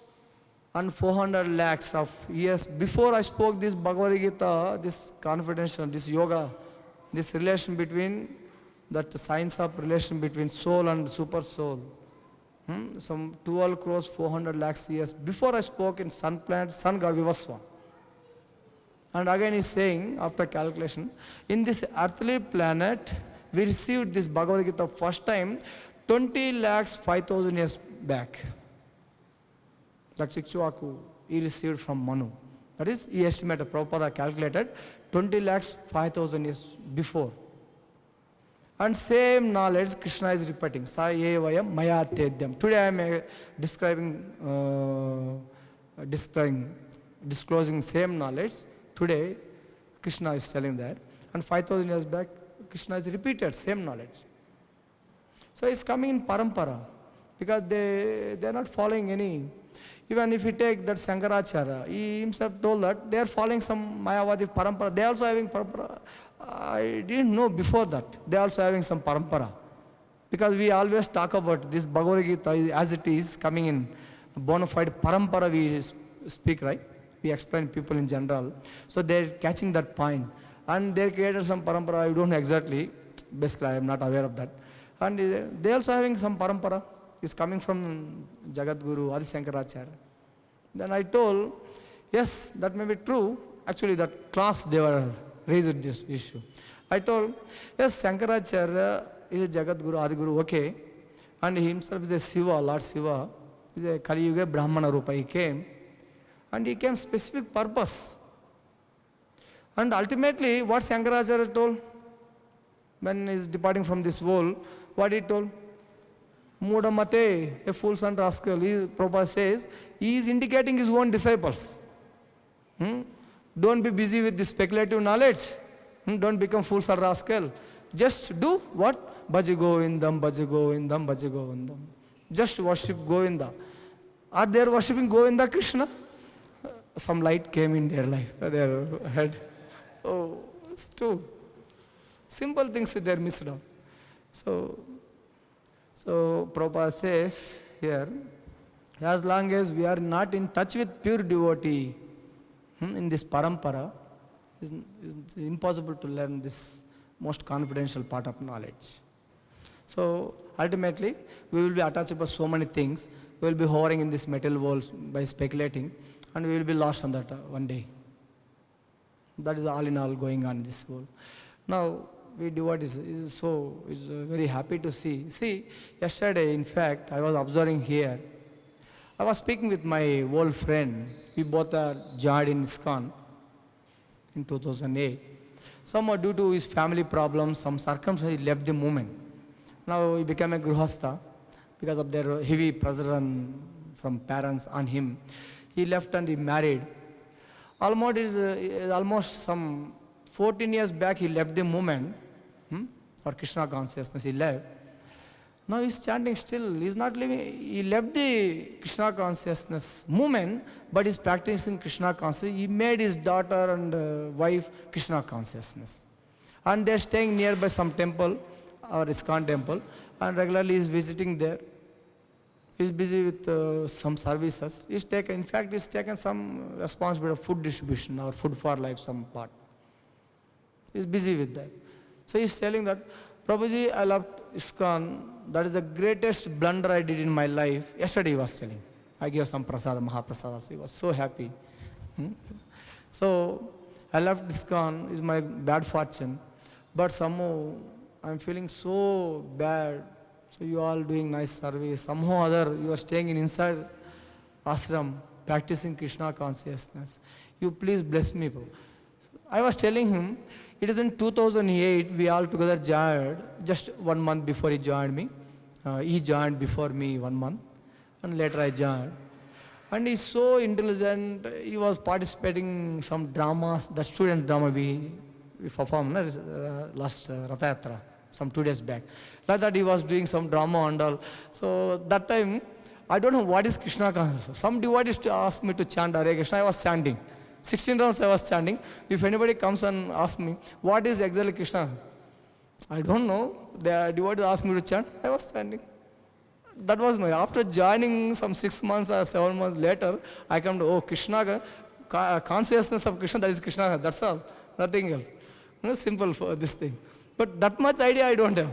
and 400 lakhs of years before I spoke this Bhagavad Gita, this confidential, this yoga, this relation between, that science of relation between soul and super soul. Some 12 crores 400 lakhs years before I spoke in sun planet, sun god Vivaswa. And again he's saying, after calculation, in this earthly planet, we received this Bhagavad Gita first time 20 lakhs 5,000 years back. That's Achyuta he received from Manu. That is, he estimated, Prabhupada calculated 20 lakhs 5,000 years before. And same knowledge Krishna is repeating. Sa evayam maya tedyam. Today I am disclosing same knowledge. Today Krishna is telling that. And 5,000 years back, Krishna is repeated same knowledge. So it's coming in parampara. Because they are not following any. Even if you take that Shankaracharya, he himself told that they are following some Mayavadi parampara. They are also having parampara. I didn't know before that. They are also having some parampara. Because we always talk about this Bhagavad Gita as it is coming in bona fide parampara we speak, right? We explain people in general. So they are catching that point. And they created some parampara, I don't know exactly. Basically, I am not aware of that. And they also having some parampara. It's coming from Jagadguru, Adi Shankaracharya. Then I told, yes, that may be true. Actually, that class they were raised this issue. I told, yes, Shankaracharya is a Jagadguru, Adi Guru, okay. And he himself is a Shiva, Lord Shiva. He is a Kali Yuga Brahmana Rupa. He came. And he came specific purpose. And ultimately, what Shankaracharya told when he is departing from this world, what he told? Mudamate, a fool and rascal, Prabhupada says, he is indicating his own disciples. Don't be busy with this speculative knowledge. Don't become fools or rascal. Just do what? Bhaja Govindam, Bhaja Govindam, Bhaja Govindam. Just worship Govinda. Are they worshipping Govinda Krishna? Some light came in their life, their head. Oh, it's true. Simple things they are missed out. So Prabhupada says here, as long as we are not in touch with pure devotee in this parampara, it's impossible to learn this most confidential part of knowledge. So ultimately, we will be attached by so many things. We will be hovering in this material world by speculating, and we will be lost on that one day. That is all in all going on in this world. Now, we devotees is very happy to see. See, yesterday, in fact, I was observing here. I was speaking with my old friend. We both are joined in ISKCON in 2008. Somehow, due to his family problems, some circumstances, he left the movement. Now he became a Gruhastha because of their heavy pressure from parents on him. He left and he married. Almost some 14 years back, he left the movement. For Krishna consciousness, he left. Now he's chanting still. He's not living. He left the Krishna consciousness movement, but he's practicing Krishna consciousness. He made his daughter and wife Krishna consciousness. And they're staying nearby some temple, or ISKCON temple, and regularly he's visiting there. He's busy with some services. He's taken some responsibility of food distribution or food for life, some part. He's busy with that. So he's telling that, Prabhuji, I love ISKCON. That is the greatest blunder I did in my life. Yesterday he was telling. I gave some prasada, Mahaprasada. So he was so happy. So I left ISKCON. It's my bad fortune. But somehow I'm feeling so bad. So you all doing nice service. Somehow or other you are staying inside ashram, practicing Krishna consciousness. You please bless me. I was telling him, it is in 2008 we all together joined, just 1 month before he joined me. He joined before me 1 month, and later I joined. And he's so intelligent. He was participating some dramas, the student drama we performed last Ratha Yatra, some 2 days back. Like that he was doing some drama and all. So that time, I don't know what is Krishna consciousness. Some devotees asked me to chant Hare Krishna. I was chanting. 16 rounds I was chanting. If anybody comes and asks me, what is exactly Krishna? I don't know. The devotees asked me to chant. I was chanting. That was my, after joining some 6 months or 7 months later, I come to, oh, Krishna, consciousness of Krishna, that is Krishna, that's all. Nothing else. Simple for this thing. But that much idea I don't have.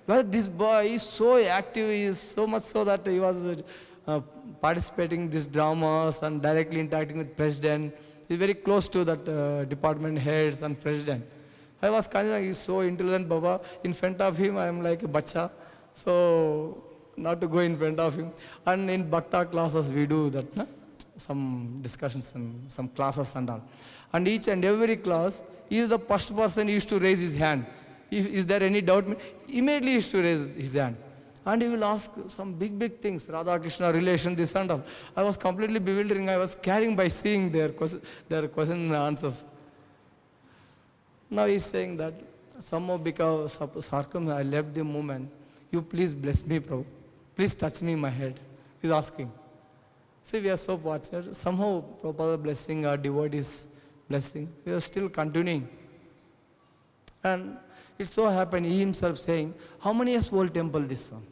But this boy is so active, he is so much so that he was participating in these dramas and directly interacting with president. He's very close to that department heads and president. I was considering he's so intelligent, Baba. In front of him, I am like a bacha. So, not to go in front of him. And in Bhakta classes, we do that. some discussions and some classes and all. And each and every class, he is the first person who used to raise his hand. Is there any doubt? Immediately he used to raise his hand. And he will ask some big things, Radha Krishna relation, this and all. I was completely bewildering. I was carrying by seeing their question and answers. Now he is saying that somehow because of sarcasm, I left the movement. You please bless me, Prabhu. Please touch me my head. He is asking. See, we are so fortunate. Somehow Prabhupada blessing, our devotees blessing, we are still continuing. And it so happened, he himself saying, how many years old temple this one?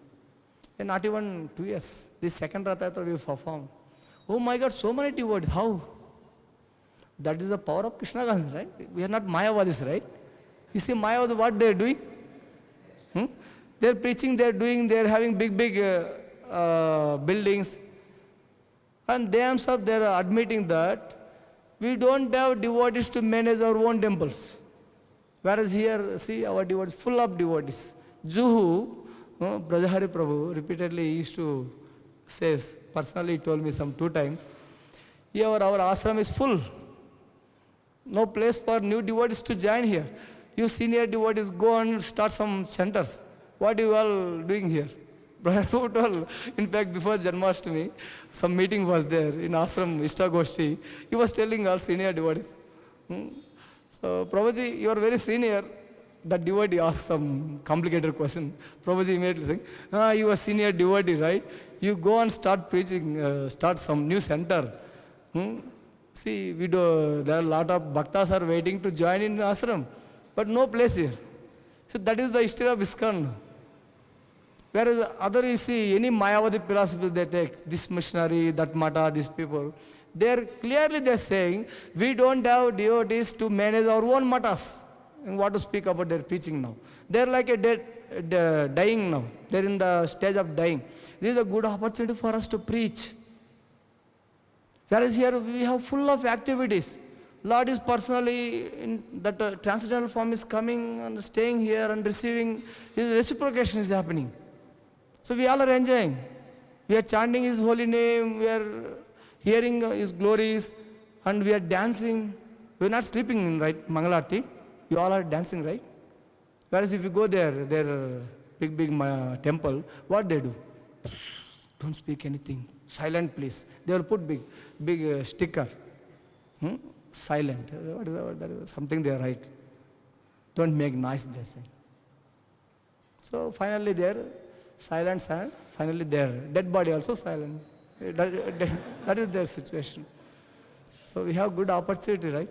And not even 2 years. This second Rath Yatra we performed. Oh my God, so many devotees. How? That is the power of Krishna consciousness, right? We are not Mayavadis, right? You see Mayavadis, what they are doing? They are preaching, they are doing, they are having big buildings. And they themselves, they are admitting that we don't have devotees to manage our own temples. Whereas here, see, our devotees, full of devotees. Juhu, Brajahari Prabhu, repeatedly used to say, personally he told me some 2 times, here our ashram is full. No place for new devotees to join here. You senior devotees go and start some centers. What are you all doing here? Prabhu told, in fact, before Janmashtami, some meeting was there in ashram, Ishtagoshti. He was telling all senior devotees. So, Prabhuji, you are very senior. That devotee asked some complicated question. Prabhuji immediately saying, you are senior devotee, right? You go and start preaching, start some new center. See, there are a lot of bhaktas are waiting to join in ashram, but no place here. So that is the history of ISKCON. Whereas other, you see, any Mayavadi philosophies they take, this missionary, that mata, these people, they're saying, we don't have devotees to manage our own matas. And what to speak about their preaching now. They're like dying now. They're in the stage of dying. This is a good opportunity for us to preach. Whereas here we have full of activities. Lord is personally, in that transcendental form is coming and staying here and receiving. His reciprocation is happening. So we all are enjoying. We are chanting His holy name. We are hearing His glories. And we are dancing. We are not sleeping in, right, Mangalarti. You all are dancing, right? Whereas if you go there, their big temple, what they do? Don't speak anything. Silent, please. They will put big sticker. Silent. What is that? Something they write. Don't make noise, they say. So finally they're silent and finally their dead body also silent. That is their situation. So we have good opportunity, right?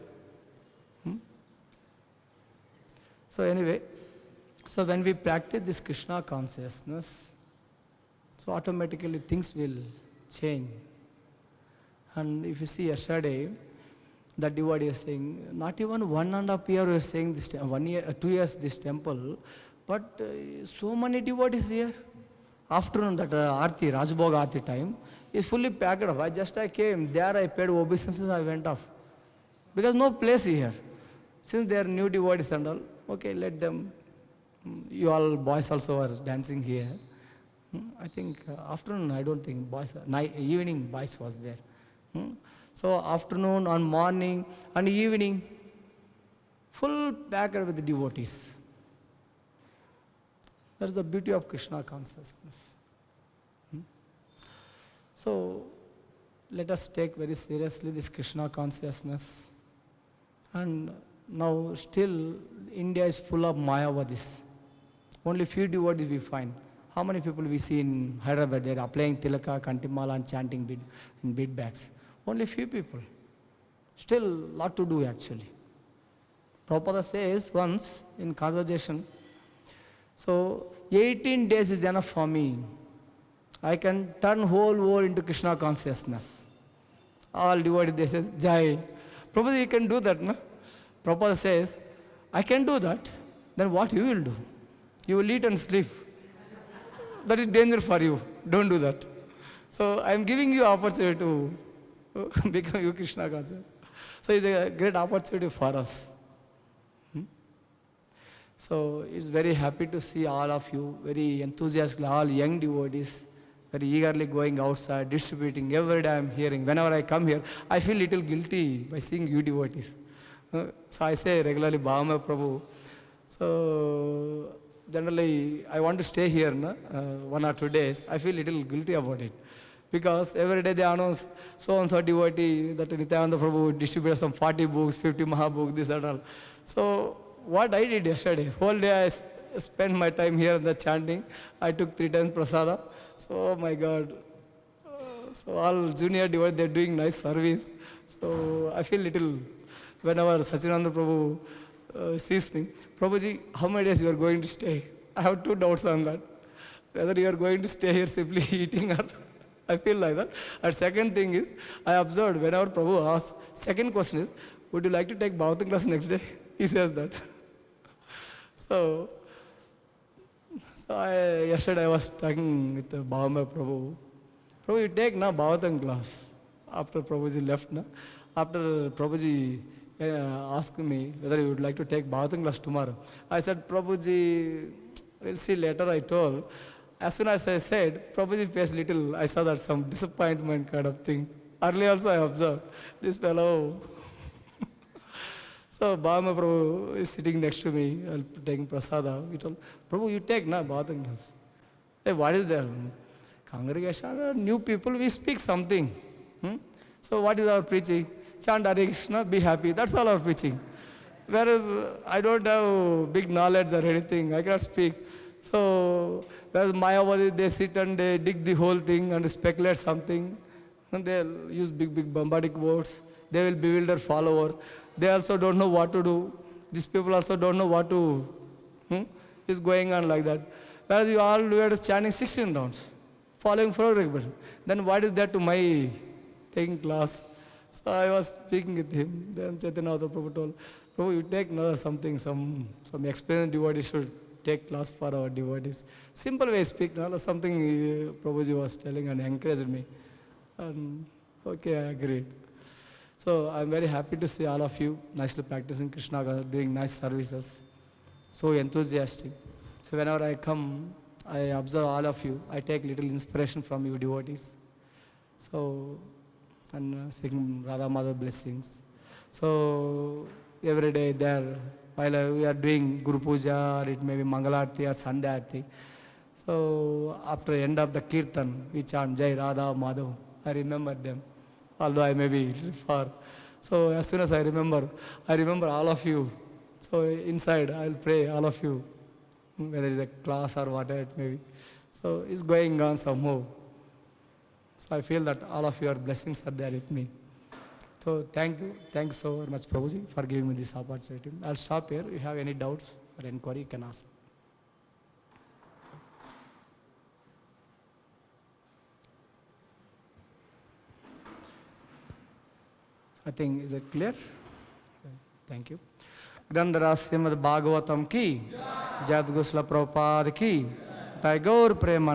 So anyway, so when we practice this Krishna consciousness, so automatically things will change. And if you see yesterday, the devotee is saying, not even 1.5 years we are saying this, 1 year, 2 years this temple, but so many devotees here. Afternoon, that Aarti, Rajbhog Aarti time, is fully packed up. I came, there I paid obeisances, I went off. Because no place here. Since they are new devotees and all, okay, let them, you all boys also are dancing here. I think afternoon, I don't think boys, evening boys was there. So afternoon, on morning, and evening, full packed with the devotees. That is the beauty of Krishna consciousness. So let us take very seriously this Krishna consciousness. And now still India is full of Mayavadis. Only few devotees we find. How many people we see in Hyderabad, they are applying tilaka, kantimala and chanting in bead bags. Only few people. Still lot to do actually. Prabhupada says once in conversation, so 18 days is enough for me. I can turn whole world into Krishna consciousness. All devotees, they say, Jai. Prabhupada, you can do that, no? Prabhupada says, I can do that. Then what you will do? You will eat and sleep. That is danger for you. Don't do that. So I am giving you opportunity to become you Krishna conscious. So it's a great opportunity for us. So it's very happy to see all of you, very enthusiastic, all young devotees, very eagerly going outside, distributing. Every day I'm hearing. Whenever I come here, I feel little guilty by seeing you devotees. So I say regularly, Bhagavatam Prabhu. So generally, I want to stay here 1 or 2 days. I feel little guilty about it. Because every day they announce so-and-so devotee that Nityananda Prabhu distributed some 40 books, 50 Mahabooks, this and all. So what I did yesterday, whole day I spent my time here in the chanting. I took 3 times prasada. So, oh my God. So all junior devotees, they're doing nice service. So I feel little, whenever Sachinanda Prabhu sees me, Prabhuji, how many days you are going to stay? I have 2 doubts on that. Whether you are going to stay here simply eating or I feel like that. And second thing is, I observed whenever Prabhu asks, second question is, would you like to take Bhagavatam class next day? He says that. So yesterday I was talking with Bhagavatam Prabhu. Prabhu, you take na Bhagavatam class. After Prabhuji left, after Prabhuji asked me whether you would like to take Bhagavatam class tomorrow. I said, Prabhuji, we'll see later, I told. As soon as I said, Prabhuji face little, I saw that some disappointment kind of thing. Earlier also I observed, this fellow. So Bhagavatam Prabhu is sitting next to me, taking prasada. He told, Prabhu, you take na Bhagavatam class. Hey, what is there? Congregation, new people, we speak something. So what is our preaching? Chant Hare Krishna, be happy. That's all our preaching. Whereas I don't have big knowledge or anything. I cannot speak. So whereas Mayavadi, they sit and they dig the whole thing and speculate something. And they'll use big bombastic words. They will bewilder follower. They also don't know what to do. These people also don't know what to. It's going on like that. Whereas you all do it chanting 16 rounds, following program. Then what is that to my taking class? So I was speaking with him. Then Chaitanya Prabhu told, Prabhu, you take something, some experienced devotees should take class for our devotees. Simple way speak, something Prabhuji was telling and encouraged me. And okay, I agreed. So I'm very happy to see all of you nicely practicing Krishna, doing nice services. So enthusiastic. So whenever I come, I observe all of you. I take little inspiration from you devotees. So, and seeking Radha Madhav blessings. So every day there, while we are doing Guru Puja, or it may be Mangalarti or Sandhyarti. So after end of the Kirtan, we chant Jai Radha Madhav. I remember them, although I may be far. So as soon as I remember all of you. So inside I'll pray all of you, whether it's a class or whatever it may be. So it's going on somehow. So I feel that all of your blessings are there with me. So thank you so very much, Prabhuji, for giving me this opportunity. I'll stop here. If you have any doubts or inquiry, you can ask. I think, is it clear? Thank you. Grandhara Śrīmad-Bhāgavatam ki, Jayat Goswami Prabhupada ki, Thy Gaur Prema.